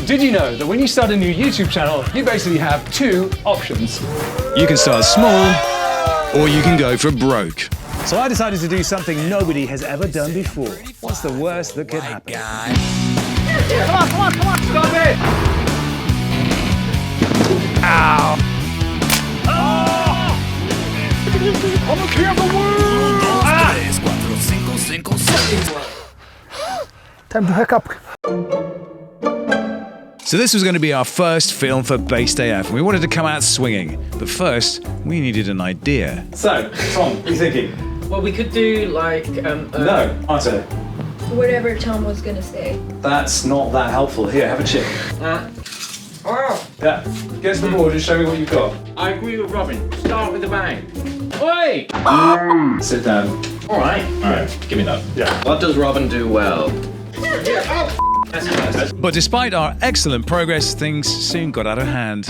Did you know that when you start a new YouTube channel, you basically have two options? You can start small, or you can go for broke. So I decided to do something nobody has ever done before. What's the worst that could happen? Come on, stop it! Ow! Oh! I'm the king of the world! Time to hiccup. So this was going to be our first film for BasedAF, and we wanted to come out swinging. But first, we needed an idea. So, Tom, what are you thinking? Well, we could do like No, answer. Whatever Tom was gonna say. That's not that helpful. Here, have a chip. Oh, Yeah, get to the board and show me what you've got. I agree with Robin. Start with the bang. Oi! Sit down. All right, give me that. Yeah. What does Robin do well? But despite our excellent progress, things soon got out of hand.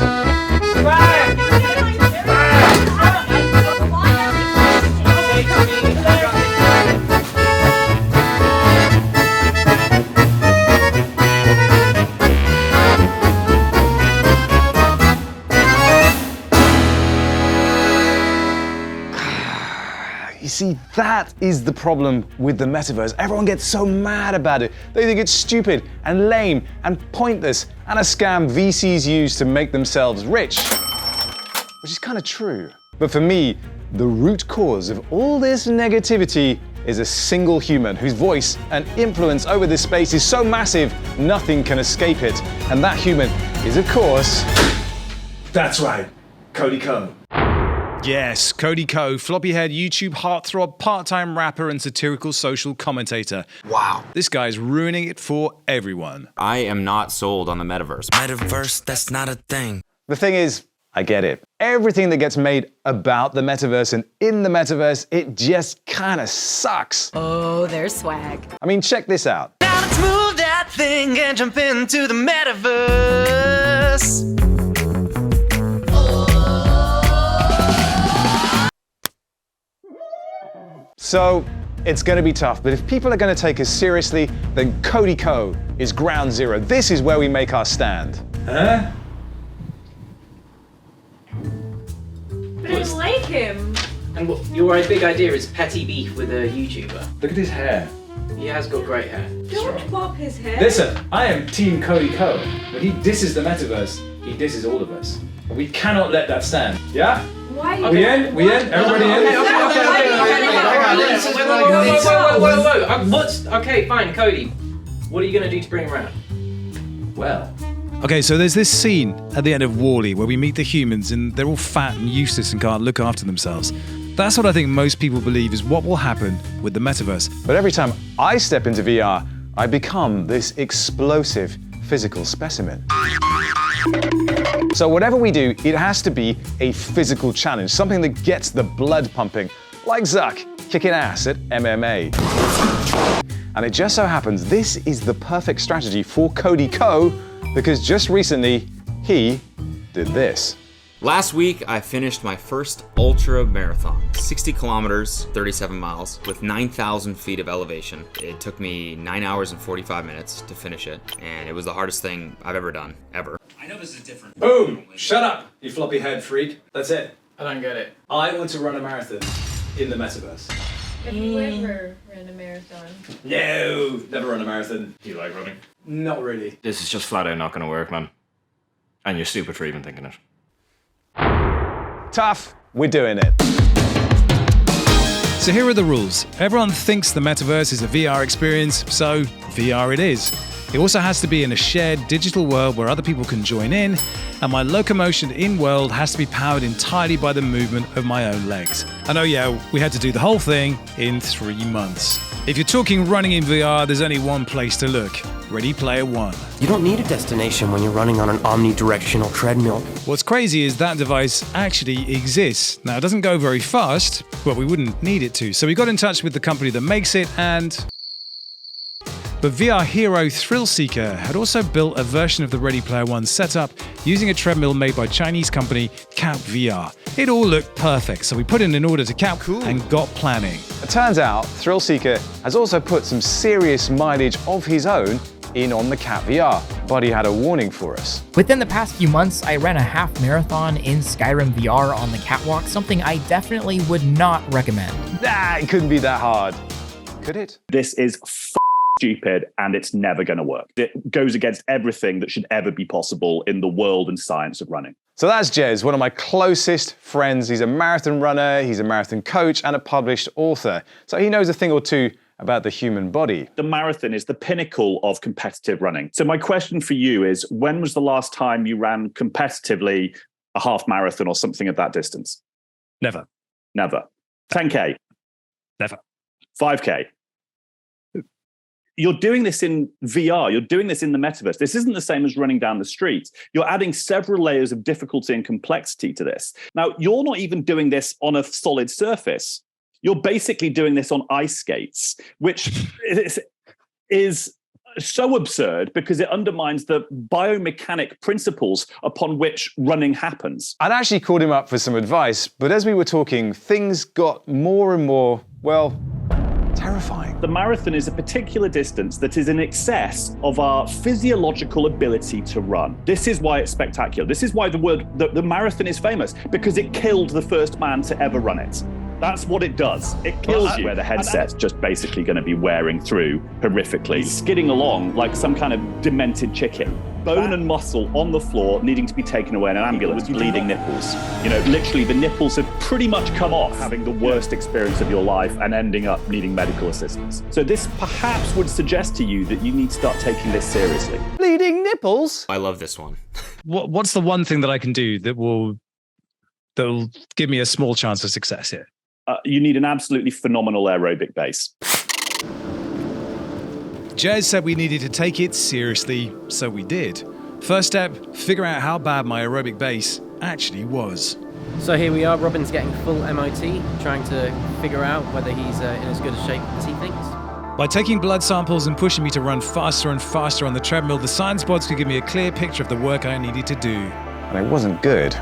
You see, that is the problem with the metaverse. Everyone gets so mad about it. They think it's stupid and lame and pointless and a scam VCs use to make themselves rich. Which is kind of true. But for me, the root cause of all this negativity is a single human whose voice and influence over this space is so massive, nothing can escape it. And that human is, of course, that's right, Cody Ko. Yes, Cody Ko, floppy-haired YouTube heartthrob, part-time rapper and satirical social commentator. Wow. This guy's ruining it for everyone. I am not sold on the metaverse. Metaverse, that's not a thing. The thing is, I get it. Everything that gets made about the metaverse and in the metaverse, it just kind of sucks. Oh, there's swag. I mean, check this out. Now let's move that thing and jump into the metaverse. So, it's going to be tough, but if people are going to take us seriously, then Cody Ko is ground zero. This is where we make our stand. Huh? But I like him. And what your big idea is petty beef with a YouTuber. Look at his hair. He has got great hair. Don't bop his head. Listen, I am Team Cody Ko. When he disses the metaverse, he disses all of us. And we cannot let that stand. Yeah? Why? We in? We in? Everybody in? Okay, fine, Cody. What are you gonna do to bring him around? Well. Okay, so there's this scene at the end of WALL-E where we meet the humans and they're all fat and useless and can't look after themselves. That's what I think most people believe is what will happen with the metaverse. But every time I step into VR, I become this explosive physical specimen. So whatever we do, it has to be a physical challenge, something that gets the blood pumping, like Zuck kicking ass at MMA. And it just so happens this is the perfect strategy for Cody Ko, because just recently, he did this. Last week, I finished my first ultra marathon, 60 kilometers, 37 miles, with 9,000 feet of elevation. It took me 9 hours and 45 minutes to finish it, and it was the hardest thing I've ever done, ever. I know this is different. Boom! Shut up, you floppy-haired freak. That's it. I don't get it. I want to run a marathon in the metaverse. Have you ever ran a marathon? No, never run a marathon. You like running? Not really. This is just flat out not gonna work, man. And you're stupid for even thinking it. Tough, we're doing it. So here are the rules. Everyone thinks the metaverse is a VR experience, so VR it is. It also has to be in a shared digital world where other people can join in, and my locomotion in-world has to be powered entirely by the movement of my own legs. And oh yeah, we had to do the whole thing in 3 months. If you're talking running in VR, there's only one place to look. Ready Player One. You don't need a destination when you're running on an omnidirectional treadmill. What's crazy is that device actually exists. Now, it doesn't go very fast, but we wouldn't need it to. So we got in touch with the company that makes it, and the VR hero Thrill Seeker had also built a version of the Ready Player One setup using a treadmill made by Chinese company KatVR. It all looked perfect, so we put in an order to Kat and got planning. It turns out Thrill Seeker has also put some serious mileage of his own in on the KatVR, but he had a warning for us. Within the past few months, I ran a half marathon in Skyrim VR on the catwalk, something I definitely would not recommend. Nah, it couldn't be that hard. Could it? This is stupid and it's never going to work. It goes against everything that should ever be possible in the world and science of running. So that's Jez, one of my closest friends. He's a marathon runner, he's a marathon coach, and a published author. So he knows a thing or two about the human body. The marathon is the pinnacle of competitive running. So my question for you is, when was the last time you ran competitively a half marathon or something of that distance? Never. Never. 10K? Never. 5K? You're doing this in VR. You're doing this in the metaverse. This isn't the same as running down the street. You're adding several layers of difficulty and complexity to this. Now, you're not even doing this on a solid surface. You're basically doing this on ice skates, which is so absurd because it undermines the biomechanic principles upon which running happens. I'd actually called him up for some advice, but as we were talking, things got more and more, well, terrifying. The marathon is a particular distance that is in excess of our physiological ability to run. This is why it's spectacular. This is why the marathon is famous, because it killed the first man to ever run it. That's what it does. It kills you. Where the headset's just basically going to be wearing through horrifically, skidding along like some kind of demented chicken. Bone and muscle on the floor, needing to be taken away in an ambulance, bleeding nipples. You know, literally the nipples have pretty much come off, having the worst experience of your life and ending up needing medical assistance. So this perhaps would suggest to you that you need to start taking this seriously. Bleeding nipples? I love this one. What's the one thing that I can do that'll give me a small chance of success here? You need an absolutely phenomenal aerobic base. Jez said we needed to take it seriously, so we did. First step, figure out how bad my aerobic base actually was. So here we are, Robin's getting full MOT, trying to figure out whether he's in as good a shape as he thinks. By taking blood samples and pushing me to run faster and faster on the treadmill, the science bods could give me a clear picture of the work I needed to do. And it wasn't good.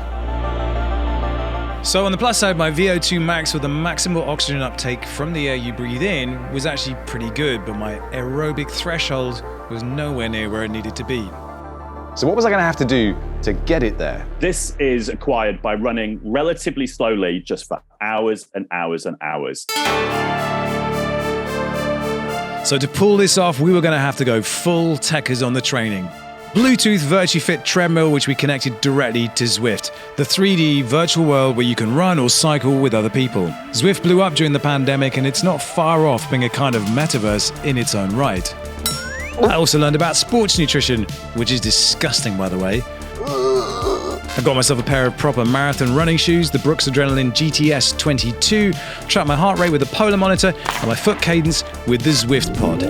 So on the plus side, my VO2 max, or the maximal oxygen uptake from the air you breathe in, was actually pretty good, but my aerobic threshold was nowhere near where it needed to be. So what was I going to have to do to get it there? This is acquired by running relatively slowly just for hours and hours and hours. So to pull this off, we were going to have to go full techers on the training. Bluetooth VirtuFit treadmill, which we connected directly to Zwift, the 3D virtual world where you can run or cycle with other people. Zwift blew up during the pandemic, and it's not far off being a kind of metaverse in its own right. I also learned about sports nutrition, which is disgusting, by the way. I got myself a pair of proper marathon running shoes, the Brooks Adrenaline GTS 22, tracked my heart rate with a polar monitor, and my foot cadence with the Zwift pod.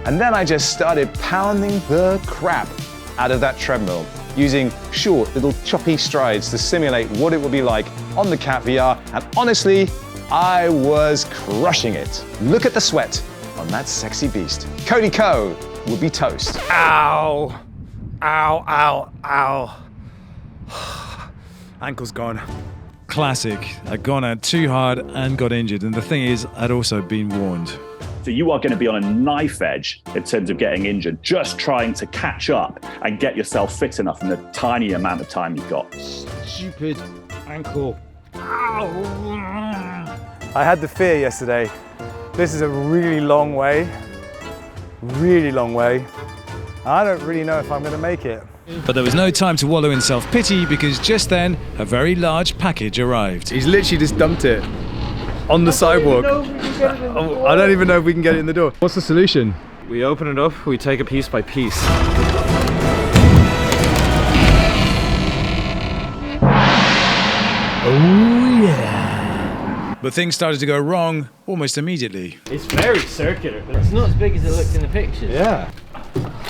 And then I just started pounding the crap out of that treadmill, using short, little choppy strides to simulate what it would be like on the KatVR, and honestly, I was crushing it. Look at the sweat on that sexy beast. Cody Ko would be toast. Ow! Ow, ow, ow. Ankle's gone. Classic. I'd gone out too hard and got injured, and the thing is, I'd also been warned. So you are going to be on a knife edge in terms of getting injured, just trying to catch up and get yourself fit enough in the tiny amount of time you've got. Stupid ankle. Ow. I had the fear yesterday. This is a really long way. Really long way. I don't really know if I'm going to make it. But there was no time to wallow in self-pity, because just then, a very large package arrived. He's literally just dumped it on the sidewalk. I don't even know if we can get it in the door. What's the solution? We open it up, we take it piece by piece. Oh yeah. But things started to go wrong almost immediately. It's very circular. It's not as big as it looked in the pictures. Yeah.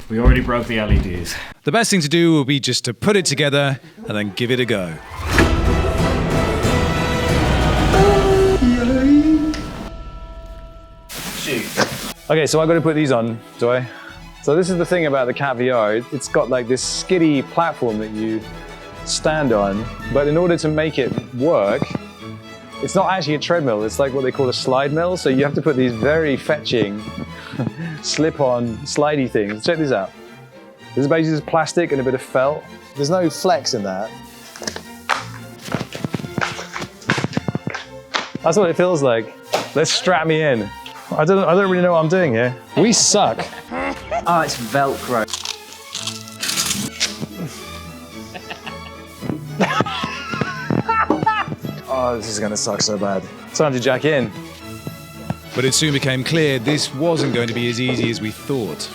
We already broke the LEDs. The best thing to do will be just to put it together and then give it a go. Okay, so I've got to put these on, do I? So this is the thing about the KatVR. It's got like this skiddy platform that you stand on, but in order to make it work, it's not actually a treadmill. It's like what they call a slide mill. So you have to put these very fetching slip-on, slidey things. Check this out. This is basically just plastic and a bit of felt. There's no flex in that. That's what it feels like. Let's strap me in. I don't really know what I'm doing here. We suck. Oh, it's Velcro. Oh, this is gonna suck so bad. Time to jack in. But it soon became clear this wasn't going to be as easy as we thought.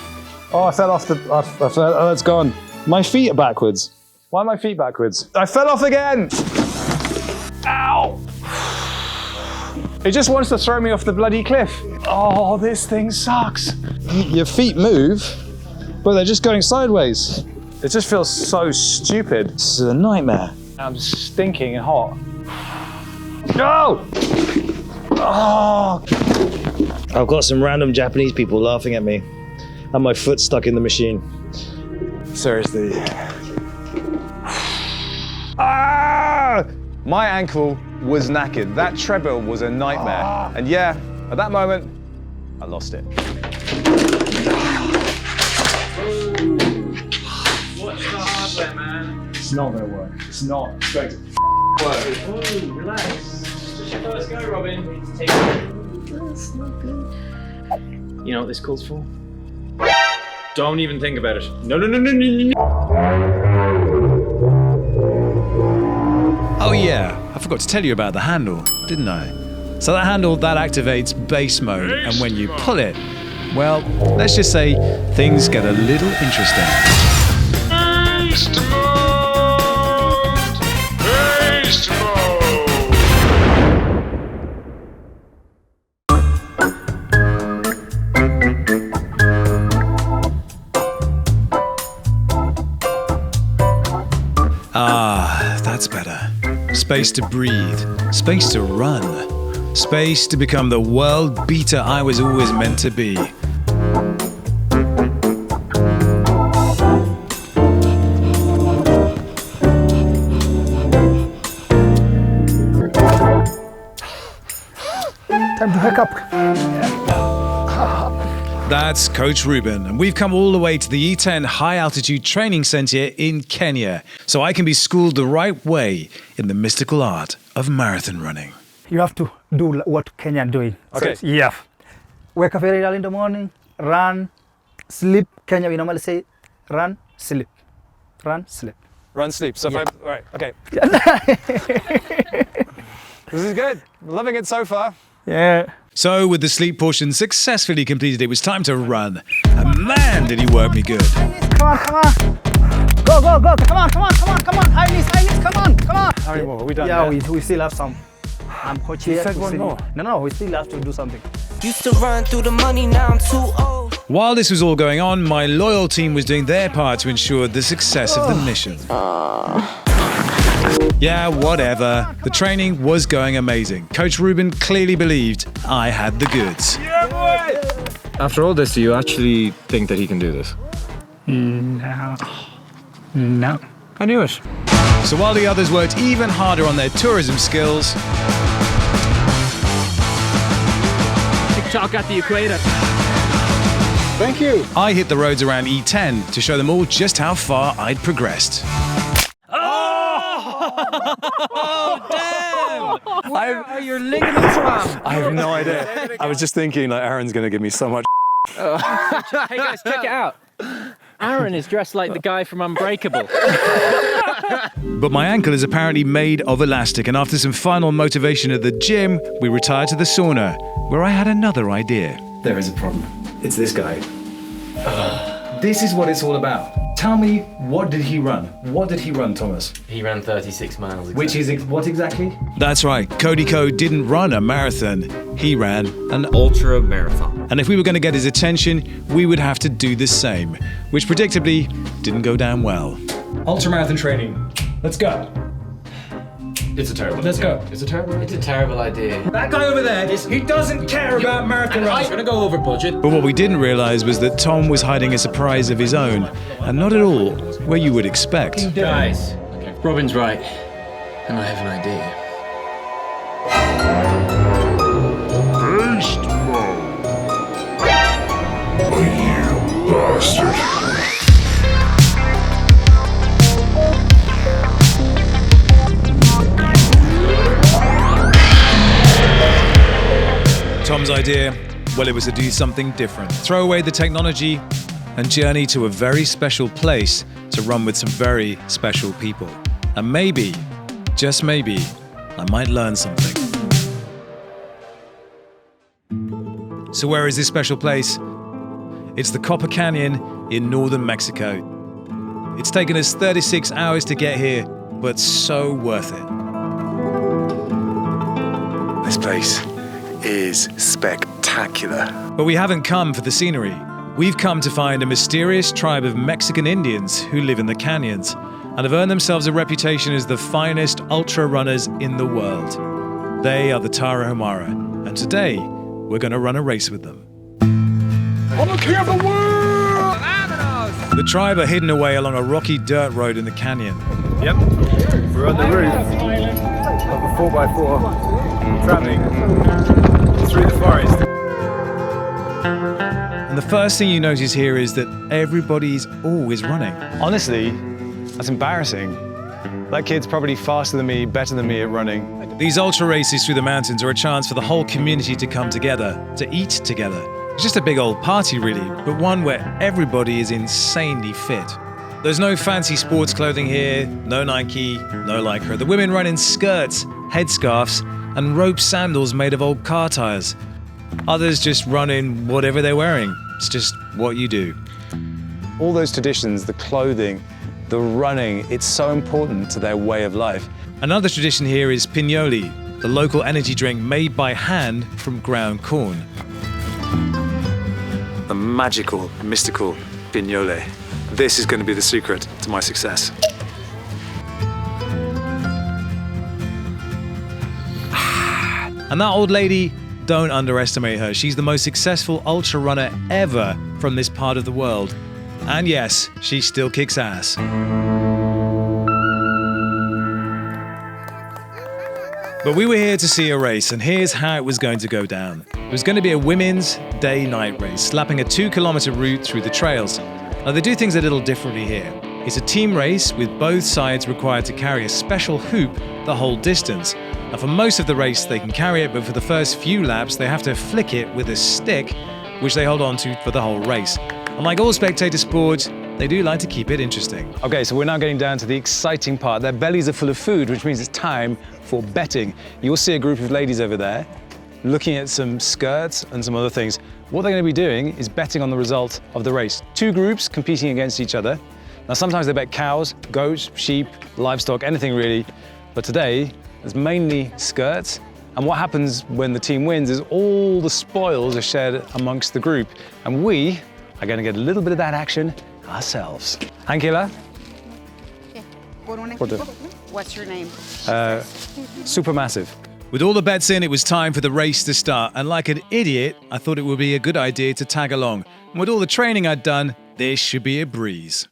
Oh, I fell off the, oh, it's gone. My feet are backwards. Why are my feet backwards? I fell off again! Ow! It just wants to throw me off the bloody cliff. Oh, this thing sucks. Your feet move, but they're just going sideways. It just feels so stupid. This is a nightmare. I'm stinking and hot. No! Oh! I've got some random Japanese people laughing at me, and my foot stuck in the machine. Seriously. Ah! My ankle was knackered. That treadmill was a nightmare. And yeah, at that moment, I lost it. Watch the hardware, man. It's not gonna work. It's not. It's going to work. Ooh, relax. Just your first go, Robin. Take it. That's not good. You know what this calls for? Don't even think about it. No. Oh yeah, I forgot to tell you about the handle, didn't I? So that handle, that activates base mode, and when you pull it, well, let's just say things get a little interesting. Ah, that's better. Space to breathe, space to run, space to become the world beater I was always meant to be. Time to hook up. That's Coach Ruben, and we've come all the way to the Iten High Altitude Training Center in Kenya, so I can be schooled the right way in the mystical art of marathon running. You have to do what Kenya doing. Okay. So, yeah. Wake up very early in the morning, run, sleep. Kenya, we normally say run, sleep. Run, sleep. Run, sleep. So Yeah. if I, all right, okay. This is good. I'm loving it so far. Yeah. So with the sleep portion successfully completed, it was time to run. And man, did he work me good. Come on. Go. Come on. High knees, come on. How many more? Are we done? Yeah, we still have some. I'm coach here. You said one more. No, we still have to do something. Used to run through the money, now I'm too old. While this was all going on, my loyal team was doing their part to ensure the success of the mission. Yeah, whatever. The training was going amazing. Coach Ruben clearly believed I had the goods. Yeah, boy! After all this, do you actually think that he can do this? No. I knew it. So while the others worked even harder on their tourism skills, TikTok at the equator. Thank you. I hit the roads around E10 to show them all just how far I'd progressed. Where are your ligaments from? I have no idea. I was just thinking, like, Aaron's going to give me so much. Hey guys, check it out. Aaron is dressed like the guy from Unbreakable. But my ankle is apparently made of elastic, and after some final motivation at the gym, we retired to the sauna, where I had another idea. There is a problem. It's this guy. This is what it's all about. Tell me, what did he run? What did he run, Thomas? He ran 36 miles. Exactly. Which is what exactly? That's right, Cody Ko didn't run a marathon, he ran an Ultra marathon. And if we were going to get his attention, we would have to do the same, which predictably didn't go down well. Ultramarathon training. Let's go. It's a terrible Let's idea. go. It's a terrible idea. It's a terrible idea. That guy over there, he doesn't care about marathon runs. I'm gonna go over budget. But what we didn't realize was that Tom was hiding a surprise of his own, and not at all where you would expect. Guys, Robin's right. And I have an idea. Tom's idea, well, it was to do something different. Throw away the technology and journey to a very special place to run with some very special people. And maybe, just maybe, I might learn something. So where is this special place? It's the Copper Canyon in northern Mexico. It's taken us 36 hours to get here, but so worth it. This place is spectacular. But we haven't come for the scenery. We've come to find a mysterious tribe of Mexican Indians who live in the canyons and have earned themselves a reputation as the finest ultra runners in the world. They are the Tarahumara, and today we're going to run a race with them. I'm the king of the world! The tribe are hidden away along a rocky dirt road in the canyon. Yep, we're on the roof of a 4x4 traveling through the forest. And the first thing you notice here is that everybody's always running. Honestly, that's embarrassing. That kid's probably faster than me, better than me at running. These ultra races through the mountains are a chance for the whole community to come together, to eat together. It's just a big old party really, but one where everybody is insanely fit. There's no fancy sports clothing here, no Nike, no Lycra. The women run in skirts, headscarves, and rope sandals made of old car tires. Others just run in whatever they're wearing. It's just what you do. All those traditions, the clothing, the running, it's so important to their way of life. Another tradition here is pinoli, the local energy drink made by hand from ground corn. The magical, mystical pinole. This is going to be the secret to my success. And that old lady, don't underestimate her. She's the most successful ultra runner ever from this part of the world. And yes, she still kicks ass. But we were here to see a race, and here's how it was going to go down. It was going to be a women's day-night race, slapping a 2-kilometer route through the trails. Now they do things a little differently here. It's a team race with both sides required to carry a special hoop the whole distance. Now for most of the race they can carry it, but for the first few laps they have to flick it with a stick, which they hold on to for the whole race. And like all spectator sports, they do like to keep it interesting. Okay, so we're now getting down to the exciting part. Their bellies are full of food, which means it's time for betting. You'll see a group of ladies over there looking at some skirts and some other things. What they're going to be doing is betting on the result of the race. 2 groups competing against each other. Now sometimes they bet cows, goats, sheep, livestock, anything really. But today, there's mainly skirts. And what happens when the team wins is all the spoils are shared amongst the group. And we are going to get a little bit of that action ourselves. Ankila? What's your name? SuperMassive. With all the bets in, it was time for the race to start. And like an idiot, I thought it would be a good idea to tag along. And with all the training I'd done, this should be a breeze.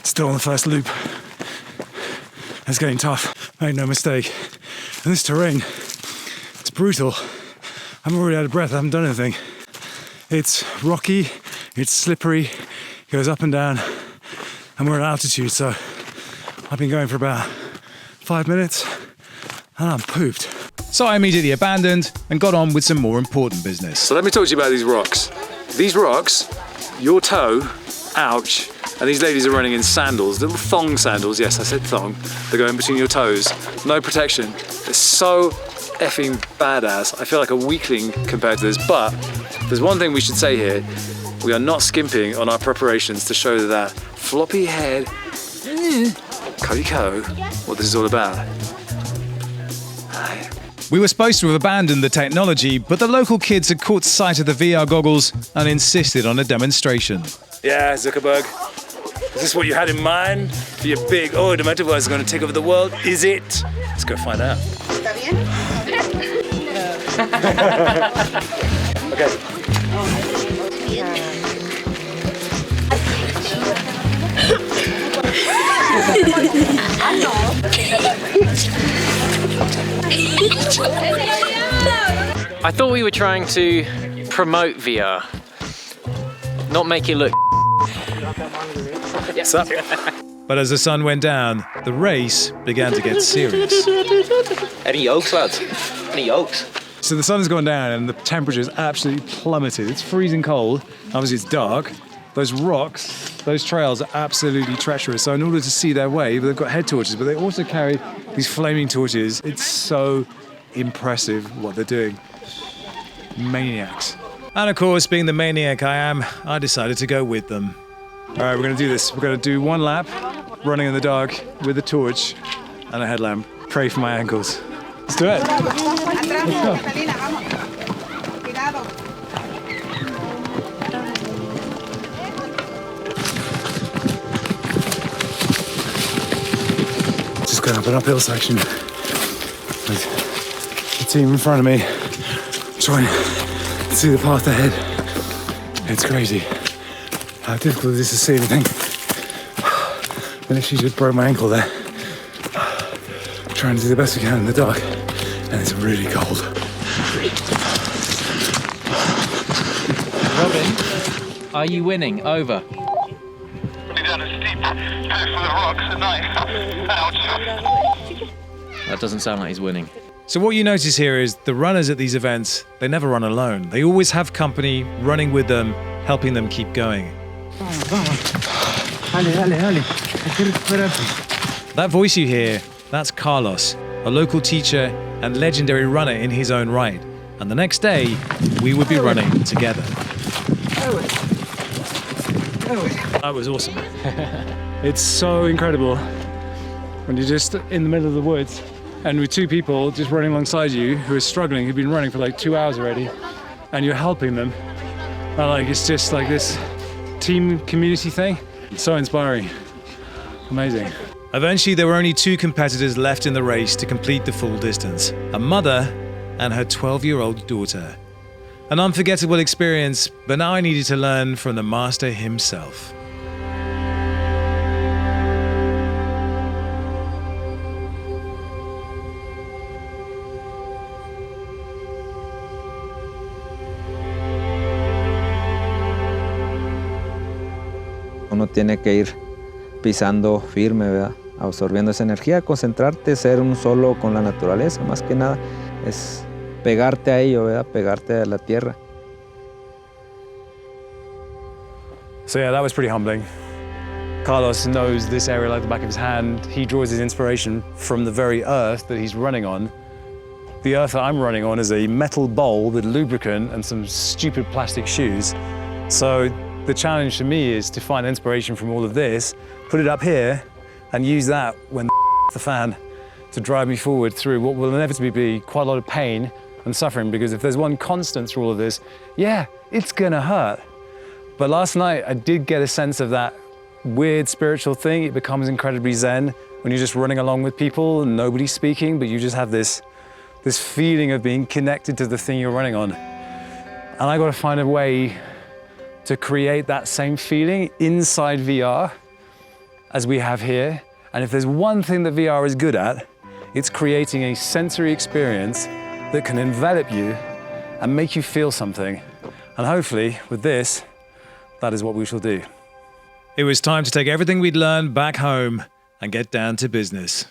Still on the first loop. It's getting tough, made no mistake. And this terrain, it's brutal. I'm already out of breath, I haven't done anything. It's rocky, it's slippery, goes up and down, and we're at altitude, so I've been going for about 5 minutes, and I'm pooped. So I immediately abandoned and got on with some more important business. So let me talk to you about these rocks. These rocks, your toe, ouch, and these ladies are running in sandals, little thong sandals, yes I said thong, they go in between your toes, no protection. They're so effing badass. I feel like a weakling compared to this, but there's one thing we should say here. We are not skimping on our preparations to show that floppy-haired Cody Ko what this is all about. We were supposed to have abandoned the technology, but the local kids had caught sight of the VR goggles and insisted on a demonstration. Yeah, Zuckerberg. Is this what you had in mind for your big, the Metaverse is going to take over the world? Is it? Let's go find out. ¿Está bien? Okay. I thought we were trying to promote VR, not make it look. What's up? But as the sun went down, the race began to get serious. Any yolks, lads? Any yolks? So the sun has gone down and the temperature is absolutely plummeted. It's freezing cold. Obviously it's dark. Those rocks, those trails are absolutely treacherous. So in order to see their way, they've got head torches, but they also carry these flaming torches. It's so impressive what they're doing. Maniacs. And of course, being the maniac I am, I decided to go with them. All right, we're gonna do this. We're gonna do one lap, running in the dark with a torch and a headlamp. Pray for my ankles. Let's do it. Let's go. Just going up an uphill section with the team in front of me, trying to see the path ahead. It's crazy how difficult it is to see anything. I literally just broke my ankle there. Trying to do the best we can in the dark, and it's really cold. Robin, are you winning? Over. Down a steep go for the rocks at night. Ouch. That doesn't sound like he's winning. So what you notice here is the runners at these events, they never run alone. They always have company running with them, helping them keep going. That voice you hear, that's Carlos, a local teacher and legendary runner in his own right. And the next day, we would be running together. That was awesome. It's so incredible when you're just in the middle of the woods and with two people just running alongside you who are struggling, who've been running for like 2 hours already, and you're helping them. And like, it's just like this team community thing. It's so inspiring. Amazing. Eventually, there were only 2 competitors left in the race to complete the full distance, a mother and her 12-year-old daughter. An unforgettable experience, but now I needed to learn from the master himself. Uno tiene que ir pisando firme, ¿verdad? Absorbiendo esa energía, concentrarte, ser un solo con la naturaleza, más que nada, es pegarte a ello, ¿verdad? Pegarte a la tierra. So yeah, that was pretty humbling. Carlos knows this area like the back of his hand. He draws his inspiration from the very earth that he's running on. The earth that I'm running on is a metal bowl with lubricant and some stupid plastic shoes. So the challenge to me is to find inspiration from all of this, put it up here, and use that when the fan to drive me forward through what will inevitably be quite a lot of pain and suffering, because if there's one constant through all of this, yeah, it's gonna hurt. But last night I did get a sense of that weird spiritual thing. It becomes incredibly zen when you're just running along with people and nobody's speaking, but you just have this feeling of being connected to the thing you're running on. And I gotta find a way to create that same feeling inside VR as we have here. And if there's one thing that VR is good at, it's creating a sensory experience that can envelop you and make you feel something. And hopefully, with this, that is what we shall do. It was time to take everything we'd learned back home and get down to business.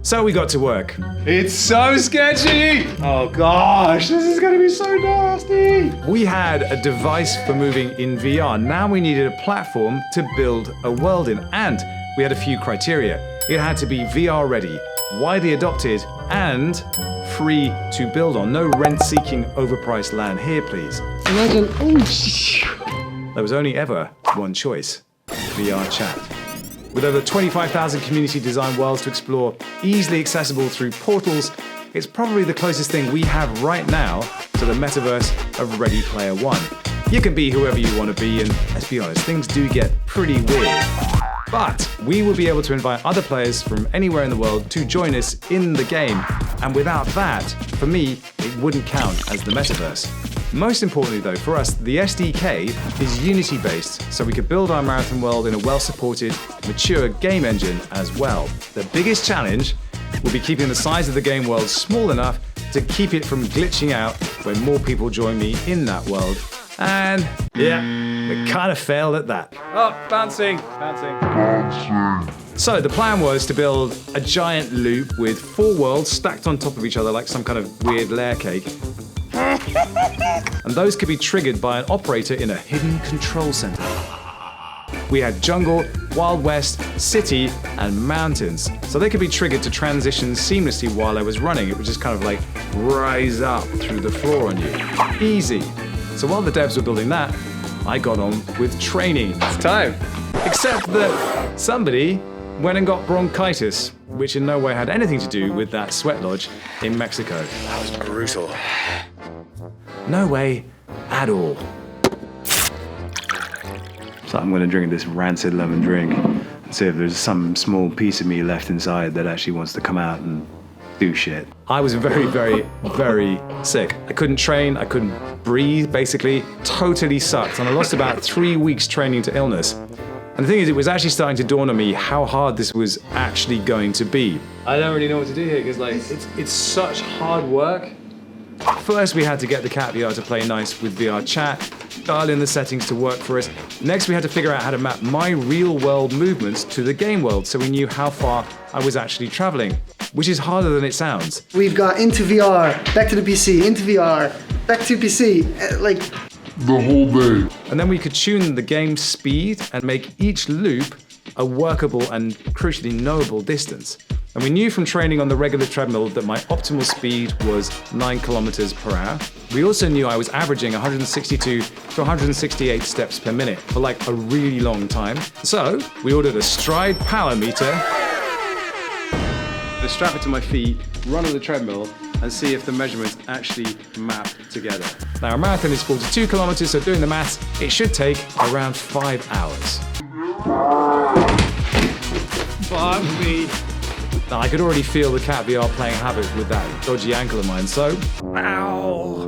So we got to work. It's so sketchy! Oh gosh, this is gonna be so nasty! We had a device for moving in VR. Now we needed a platform to build a world in. And we had a few criteria. It had to be VR ready, widely adopted, and free to build on. No rent-seeking, overpriced land here, please. Imagine, there was only ever one choice, VR chat. With over 25,000 community designed worlds to explore, easily accessible through portals, it's probably the closest thing we have right now to the metaverse of Ready Player One. You can be whoever you want to be, and let's be honest, things do get pretty weird. But we will be able to invite other players from anywhere in the world to join us in the game. And without that, for me, it wouldn't count as the metaverse. Most importantly though, for us, the SDK is Unity-based, so we could build our marathon world in a well-supported, mature game engine as well. The biggest challenge will be keeping the size of the game world small enough to keep it from glitching out when more people join me in that world. And yeah, we kind of failed at that. Oh, bouncing. So the plan was to build a giant loop with 4 worlds stacked on top of each other like some kind of weird layer cake. And those could be triggered by an operator in a hidden control center. We had jungle, Wild West, city, and mountains. So they could be triggered to transition seamlessly while I was running. It would just kind of like rise up through the floor on you. Easy. So while the devs were building that, I got on with training. It's time. Except that somebody went and got bronchitis, which in no way had anything to do with that sweat lodge in Mexico. That was brutal. No way at all. So I'm going to drink this rancid lemon drink and see if there's some small piece of me left inside that actually wants to come out and do shit. I was very, very, very sick. I couldn't train, I couldn't breathe, basically. Totally sucked. And I lost about 3 weeks training to illness. And the thing is, it was actually starting to dawn on me how hard this was actually going to be. I don't really know what to do here, because like, it's such hard work. First, we had to get the KatVR to play nice with VR chat, dial in the settings to work for us. Next, we had to figure out how to map my real-world movements to the game world so we knew how far I was actually traveling, which is harder than it sounds. We've got into VR, back to the PC, into VR, back to PC, like the whole day. And then we could tune the game's speed and make each loop a workable and crucially knowable distance. And we knew from training on the regular treadmill that my optimal speed was 9 kilometers per hour. We also knew I was averaging 162 to 168 steps per minute for like a really long time. So we ordered a stride power meter, strap it to my feet, run on the treadmill, and see if the measurements actually map together. Now, a marathon is 42 kilometers, so doing the maths, it should take around 5 hours. Fuck me. Now, I could already feel the KatVR playing havoc with that dodgy ankle of mine, so ow.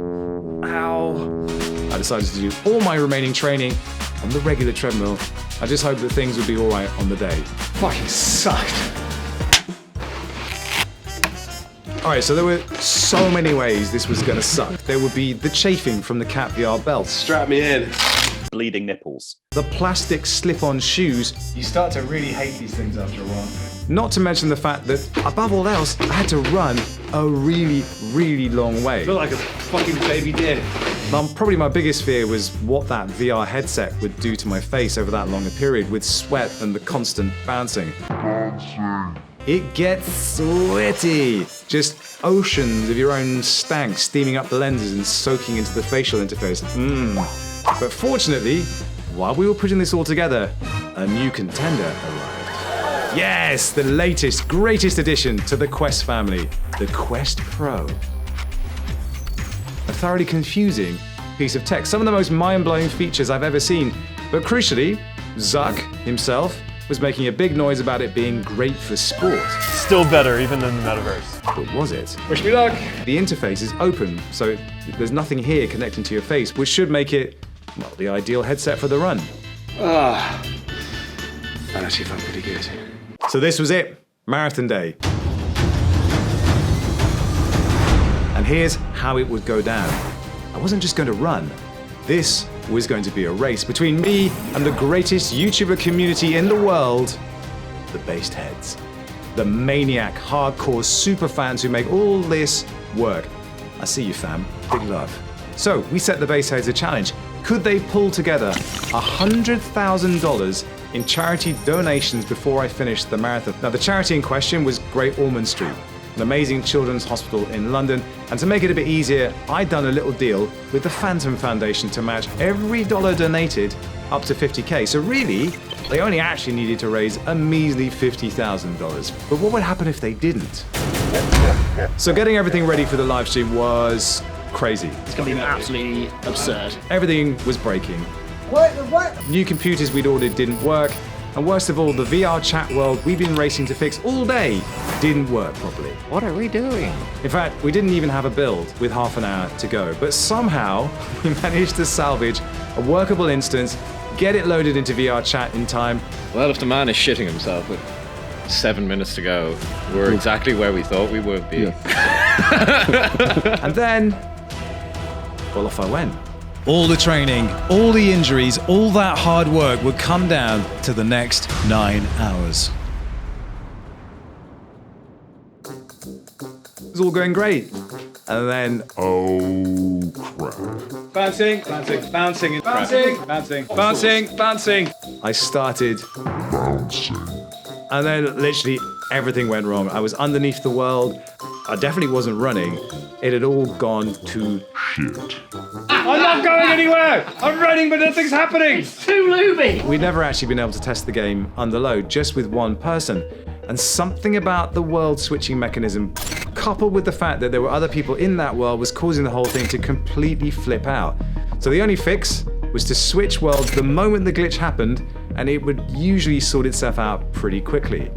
I decided to do all my remaining training on the regular treadmill. I just hoped that things would be all right on the day. Fucking sucked. All right, so there were so many ways this was gonna suck. There would be the chafing from the KatVR belt. Strap me in. Bleeding nipples. The plastic slip-on shoes. You start to really hate these things after a while. Not to mention the fact that, above all else, I had to run a really, really long way. I feel like a fucking baby deer. Probably my biggest fear was what that VR headset would do to my face over that longer period with sweat and the constant bouncing. It gets sweaty. Just oceans of your own stank steaming up the lenses and soaking into the facial interface. But fortunately, while we were putting this all together, a new contender arrived. Yes, the latest, greatest addition to the Quest family, the Quest Pro. A thoroughly confusing piece of tech. Some of the most mind-blowing features I've ever seen. But crucially, Zuck himself was making a big noise about it being great for sport. Still better even than the Metaverse. But was it? Wish me luck. The interface is open, so there's nothing here connecting to your face, which should make it, well, the ideal headset for the run. That actually felt pretty good. So this was it, Marathon Day. And here's how it would go down. I wasn't just going to run. This was going to be a race between me and the greatest YouTuber community in the world, the Based Heads. The maniac, hardcore super fans who make all this work. I see you, fam. Big love. So we set the Based Heads a challenge. Could they pull together $100,000 in charity donations before I finished the marathon? Now, the charity in question was Great Ormond Street, an amazing children's hospital in London. And to make it a bit easier, I'd done a little deal with the Phantom Foundation to match every dollar donated up to $50K. So really, they only actually needed to raise a measly $50,000. But what would happen if they didn't? So getting everything ready for the live stream was crazy. It's going to be absolutely absurd. Everything was breaking. What? New computers we'd ordered didn't work. And worst of all, the VR chat world we've been racing to fix all day didn't work properly. What are we doing? In fact, we didn't even have a build with half an hour to go. But somehow, we managed to salvage a workable instance, get it loaded into VR chat in time. Well, if the man is shitting himself with 7 minutes to go, we're exactly where we thought we would be. Yeah. And then, well, off I went. All the training, all the injuries, all that hard work would come down to the next 9 hours. It was all going great. And then, oh crap. Bouncing, bouncing, bouncing, bouncing, bouncing, bouncing, bouncing. I started bouncing. And then literally everything went wrong. I was underneath the world. I definitely wasn't running. It had all gone to shit. I'm not going anywhere! I'm running, but nothing's happening! It's too looby! We'd never actually been able to test the game under load, just with one person. And something about the world switching mechanism, coupled with the fact that there were other people in that world, was causing the whole thing to completely flip out. So the only fix was to switch worlds the moment the glitch happened, and it would usually sort itself out pretty quickly.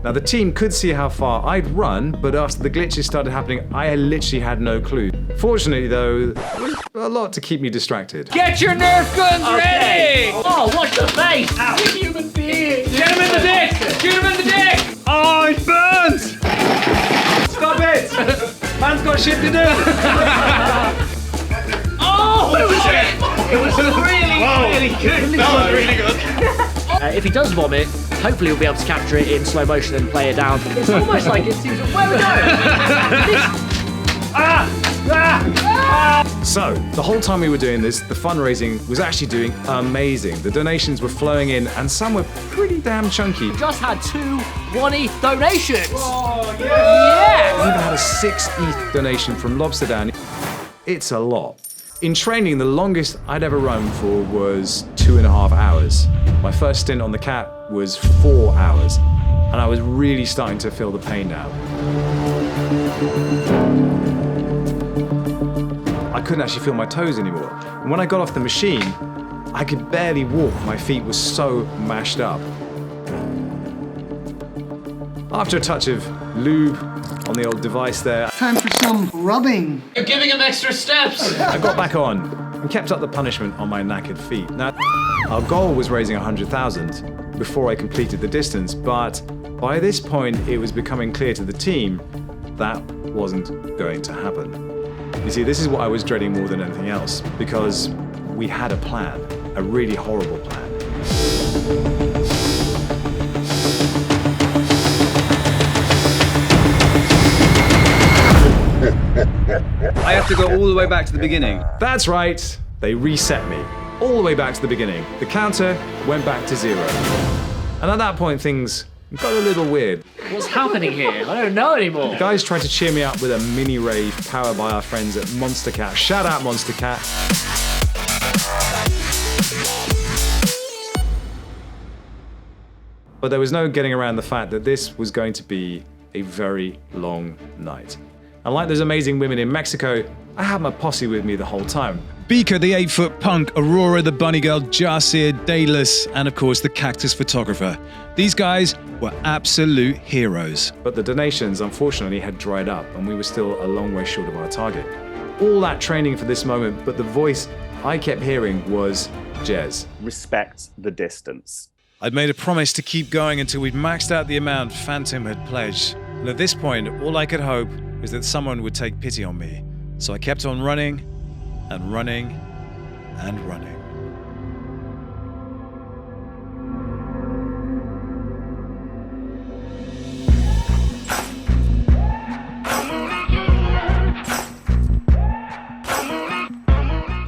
Now the team could see how far I'd run, but after the glitches started happening, I literally had no clue. Fortunately though, there was a lot to keep me distracted. Get your Nerf guns ready! Oh, watch the face! You human being! Get him in the dick! Shoot him in the dick! Oh, it burns! Stop it! Man's got shit to do! Oh, it was really good. That was really good. If he does vomit, hopefully we'll be able to capture it in slow motion and play it down. It's almost like it seems. Where are we going? So, the whole time we were doing this, the fundraising was actually doing amazing. The donations were flowing in, and some were pretty damn chunky. We just had 2 1 ETH donations. Oh, yeah! We even had a 6 ETH donation from Lobsterdan. It's a lot. In training, the longest I'd ever run for was 2.5 hours. My first stint on the cat was 4 hours, and I was really starting to feel the pain now. I couldn't actually feel my toes anymore. And when I got off the machine, I could barely walk. My feet were so mashed up. After a touch of lube on the old device there, Time for some rubbing. You're giving him extra steps. I got back on and kept up the punishment on my knackered feet. Now, our goal was raising 100,000 before I completed the distance, but by this point it was becoming clear to the team that wasn't going to happen. You see, this is what I was dreading more than anything else, because we had a plan, a really horrible plan. I have to go all the way back to the beginning. That's right, they reset me. All the way back to the beginning. The counter went back to 0. And at that point, things got a little weird. What's happening here? I don't know anymore. The guys tried to cheer me up with a mini rave powered by our friends at Monster Cat. Shout out Monster Cat. But there was no getting around the fact that this was going to be a very long night. And like those amazing women in Mexico, I had my posse with me the whole time. Beaker, the 8-foot punk, Aurora, the bunny girl, Jarcia, Daedalus, and of course the cactus photographer. These guys were absolute heroes. But the donations, unfortunately, had dried up, and we were still a long way short of our target. All that training for this moment, but the voice I kept hearing was Jez. Respect the distance. I'd made a promise to keep going until we'd maxed out the amount Phantom had pledged. And at this point, all I could hope was that someone would take pity on me. So I kept on running and running and running.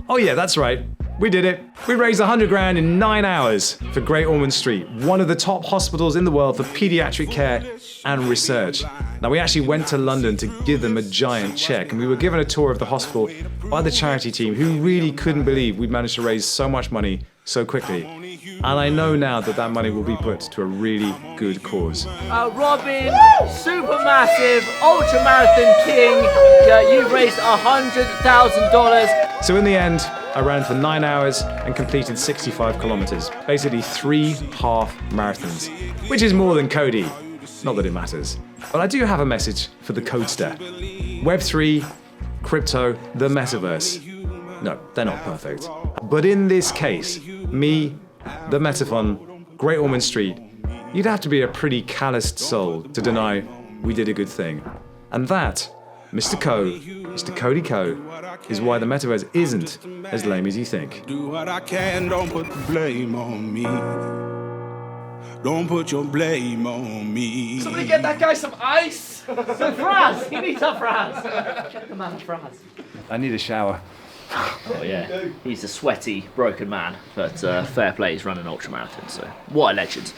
Oh yeah, that's right. We did it. We raised 100 grand in 9 hours for Great Ormond Street, one of the top hospitals in the world for pediatric care and research. Now, we actually went to London to give them a giant check, and we were given a tour of the hospital by the charity team, who really couldn't believe we'd managed to raise so much money so quickly. And I know now that that money will be put to a really good cause. Robin, SuperMassive, ultramarathon king, you've raised $100,000. So in the end, I ran for 9 hours and completed 65 kilometers, basically 3 half marathons, which is more than Cody. Not that it matters. But I do have a message for the codester. Web3, crypto, the Metaverse. No, they're not perfect. But in this case, me, the Metaphon, Great Ormond Street, you'd have to be a pretty calloused soul to deny we did a good thing. And that Mr. Ko, Mr. Cody Ko, is why the Metaverse isn't as lame as you think. Do what I can, don't put the blame on me. Don't put your blame on me. Somebody get that guy some ice! Some fries! He needs some fries! Get the man fries. I need a shower. Oh yeah, he's a sweaty, broken man, but fair play, he's running an ultramarathon, so what a legend.